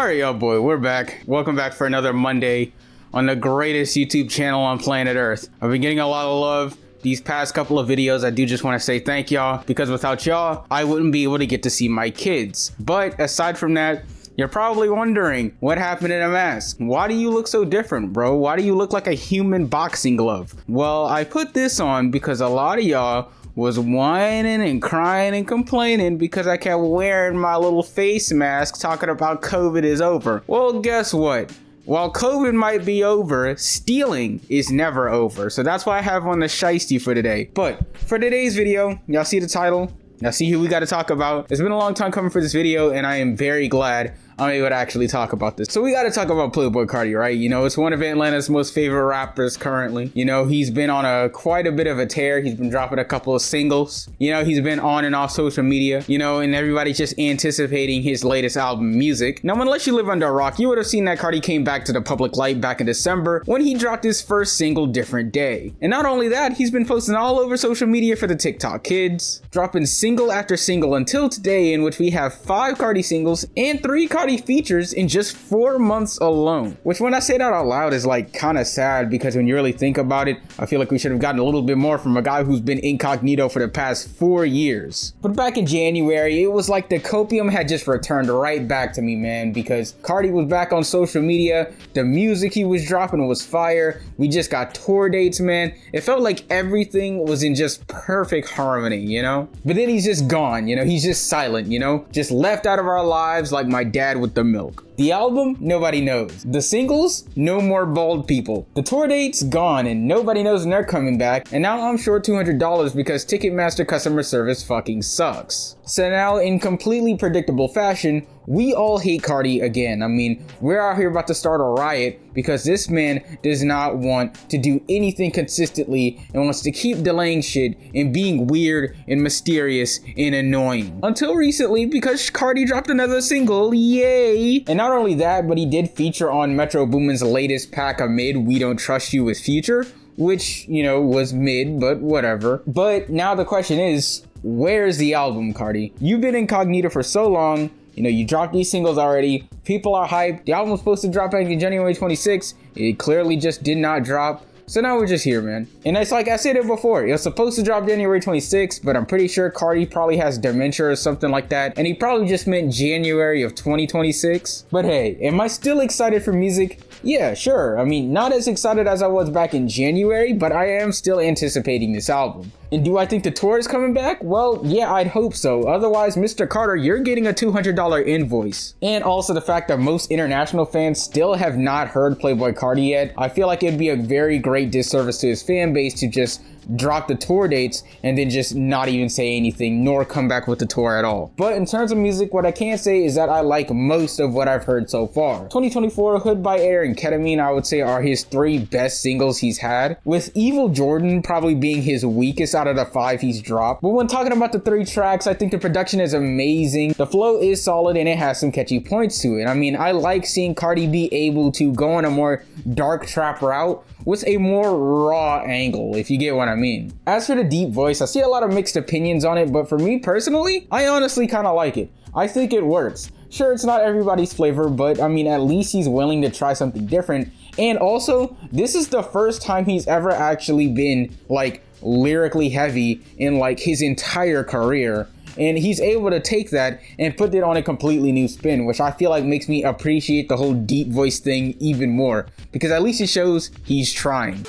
Alright, yo boy, we're back. Welcome back for another Monday on the greatest YouTube channel on planet Earth. I've been getting a lot of love these past couple of videos. I do just want to say thank y'all, because without y'all, I wouldn't be able to get to see my kids. But aside from that, you're probably wondering what happened in a mask. Why do you look so different, bro? Why do you look like a human boxing glove? Well, I put this on because a lot of y'all was whining and crying and complaining because I kept wearing my little face mask talking about COVID is over. Well, guess what? While COVID might be over, stealing is never over. So that's why I have on the shiesty for today. But for today's video, y'all see the title? Y'all see who we got to talk about? It's been a long time coming for this video, and I am very glad I'm able to actually talk about this. So we got to talk about Playboi Carti, right? You know, it's one of Atlanta's most favorite rappers currently. You know, he's been on quite a bit of a tear. He's been dropping a couple of singles. You know, he's been on and off social media, you know, and everybody's just anticipating his latest album, Music. Now, unless you live under a rock, you would have seen that Carti came back to the public light back in December when he dropped his first single, Different Day. And not only that, he's been posting all over social media for the TikTok kids, dropping single after single until today, in which we have 5 Carti singles and 3 Carti features in just 4 months alone. Which, when I say that out loud, is like kind of sad, because when you really think about it, I feel like we should have gotten a little bit more from a guy who's been incognito for the past 4 years. But back in January, it was like the copium had just returned right back to me, man, because Carti was back on social media. The music he was dropping was fire. We just got tour dates, man. It felt like everything was in just perfect harmony, you know? But then he's just gone, you know? He's just silent, you know? Just left out of our lives like my dad with the milk. The album, nobody knows. The singles, no more bald people. The tour dates, gone, and nobody knows when they're coming back. And now I'm short $200 because Ticketmaster customer service fucking sucks. So now, in completely predictable fashion, we all hate Carti again. I mean, we're out here about to start a riot because this man does not want to do anything consistently and wants to keep delaying shit and being weird and mysterious and annoying. Until recently, because Carti dropped another single, yay! And not only that, but he did feature on Metro Boomin's latest pack of mid, We Don't Trust You with Future, which, you know, was mid, but whatever. But now the question is, where's the album, Carti? You've been incognito for so long. You know, you dropped these singles already. People are hyped. The album was supposed to drop back in January 26th. It clearly just did not drop. So now we're just here, man. And it's like I said it before, it was supposed to drop January 26th, but I'm pretty sure Carti probably has dementia or something like that, and he probably just meant January of 2026. But hey, am I still excited for music? Yeah, sure. I mean, not as excited as I was back in January, but I am still anticipating this album. And do I think the tour is coming back? Well, yeah, I'd hope so. Otherwise, Mr. Carter, you're getting a $200 invoice. And also the fact that most international fans still have not heard Playboi Carti yet. I feel like it'd be a very great disservice to his fan base to just drop the tour dates and then just not even say anything, nor come back with the tour at all. But in terms of music, what I can say is that I like most of what I've heard so far. 2024, Hoodbyair and Ketamine, I would say, are his 3 best singles he's had, with Evil Jordan probably being his weakest out of the 5 he's dropped. But when talking about the 3 tracks, I think the production is amazing. The flow is solid and it has some catchy points to it. I mean, I like seeing Carti be able to go on a more dark trap route with a more raw angle, if you get what I mean. As for the deep voice, I see a lot of mixed opinions on it, but for me personally, I honestly kind of like it. I think it works. Sure, it's not everybody's flavor, but I mean, at least he's willing to try something different. And also, this is the first time he's ever actually been like lyrically heavy in like his entire career. And he's able to take that and put it on a completely new spin, which I feel like makes me appreciate the whole deep voice thing even more, because at least it shows he's trying.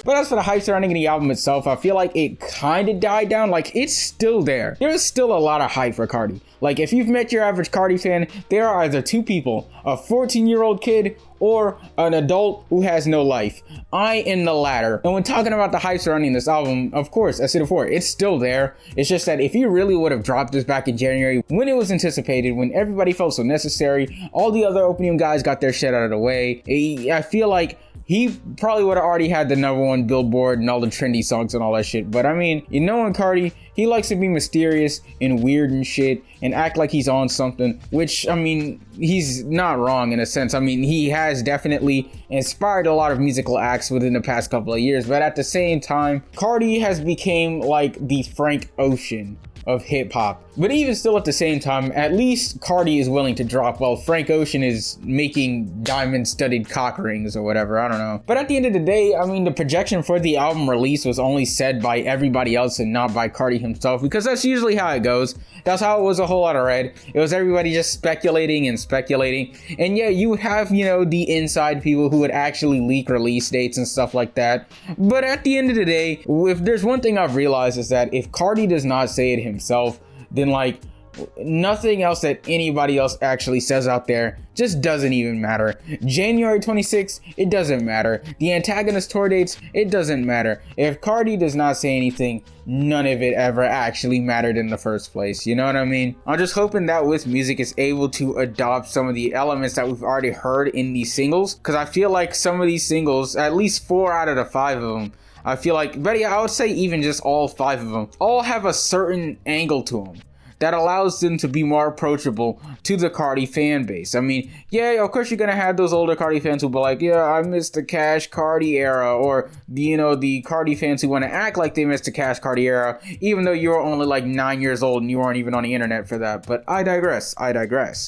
But as for the hype surrounding the album itself, I feel like it kind of died down. Like, it's still there. There's still a lot of hype for Carti. Like, if you've met your average Carti fan, there are either 2 people, a 14-year-old kid or an adult who has no life. I am the latter. And when talking about the hype surrounding this album, of course, I said it before, it's still there. It's just that if he really would have dropped this back in January, when it was anticipated, when everybody felt so necessary, all the other Opium guys got their shit out of the way, I feel like he probably would have already had the #1 Billboard and all the trendy songs and all that shit. But I mean, you know, in Carti, he likes to be mysterious and weird and shit and act like he's on something, which, I mean, he's not wrong in a sense. I mean, he has definitely inspired a lot of musical acts within the past couple of years, but at the same time, Carti has become like the Frank Ocean of hip hop. But even still, at the same time, at least Carti is willing to drop while Frank Ocean is making diamond studded cock rings or whatever. I don't know. But at the end of the day, I mean, the projection for the album release was only said by everybody else and not by Carti himself, because that's usually how it goes. That's how it was a whole lot of red. It was everybody just speculating and speculating. And yeah, you would have, you know, the inside people who would actually leak release dates and stuff like that. But at the end of the day, if there's one thing I've realized is that if Carti does not say it himself, then like nothing else that anybody else actually says out there just doesn't even matter. January 26th, it doesn't matter. The Antagonist tour dates, it doesn't matter. If Carti does not say anything, none of it ever actually mattered in the first place. You know what I mean? I'm just hoping that with music is able to adopt some of the elements that we've already heard in these singles, because I feel like some of these singles, at least 4 out of the 5 of them, I feel like, but yeah, I would say even just all 5 of them, all have a certain angle to them that allows them to be more approachable to the Carti fan base. I mean, yeah, of course you're gonna have those older Carti fans who be like, yeah, I missed the Cash Carti era, or you know, the Carti fans who want to act like they missed the Cash Carti era, even though you were only like 9 years old and you weren't even on the internet for that. But I digress.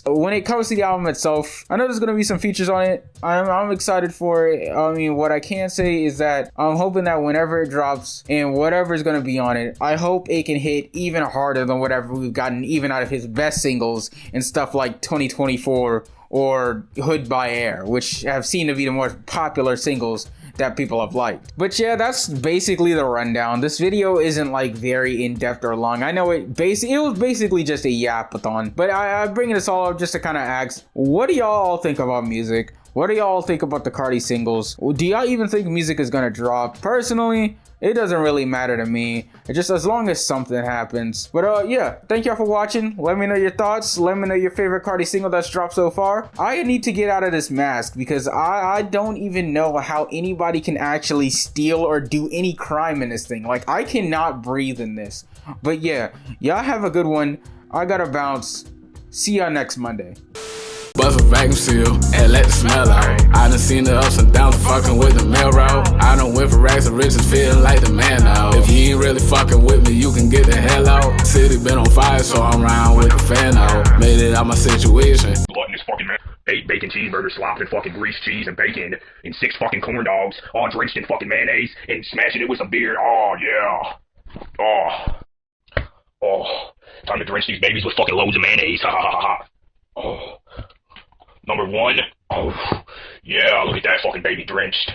When it comes to the album itself, I know there's gonna be some features on it. I'm excited for it. I mean, what I can say is that I'm hoping that whenever it drops and whatever's gonna be on it, I hope it can hit even harder than whatever we've gotten even out of his best singles and stuff like 2024 or Hoodbyair, which have seemed to be the more popular singles that people have liked. But yeah, that's basically the rundown. This video isn't like very in-depth or long. I know it was basically just a yapathon, but I bring this all up just to kind of ask, what do y'all think about music? What do y'all think about the Carti singles? Do y'all even think music is gonna drop? Personally, it doesn't really matter to me. It's just as long as something happens. But yeah, thank y'all for watching. Let me know your thoughts. Let me know your favorite Carti single that's dropped so far. I need to get out of this mask because I don't even know how anybody can actually steal or do any crime in this thing. Like, I cannot breathe in this. But yeah, y'all have a good one. I gotta bounce. See y'all next Monday. Buzz a vacuum seal and let the smell out. I done seen the ups and downs fucking with the mail route. I done went for rags and riches feeling like the man now. If you ain't really fucking with me, you can get the hell out. City been on fire, so I'm round with the fan out. Made it out my situation. Gluttonous fucking man. 8 bacon cheeseburgers slopped in fucking grease, cheese, and bacon. And 6 fucking corn dogs, all drenched in fucking mayonnaise. And smashing it with some beer. Oh, yeah. Oh. Time to drench these babies with fucking loads of mayonnaise. Ha ha ha ha. Oh. Number 1. Oh, yeah, look at that fucking baby drenched.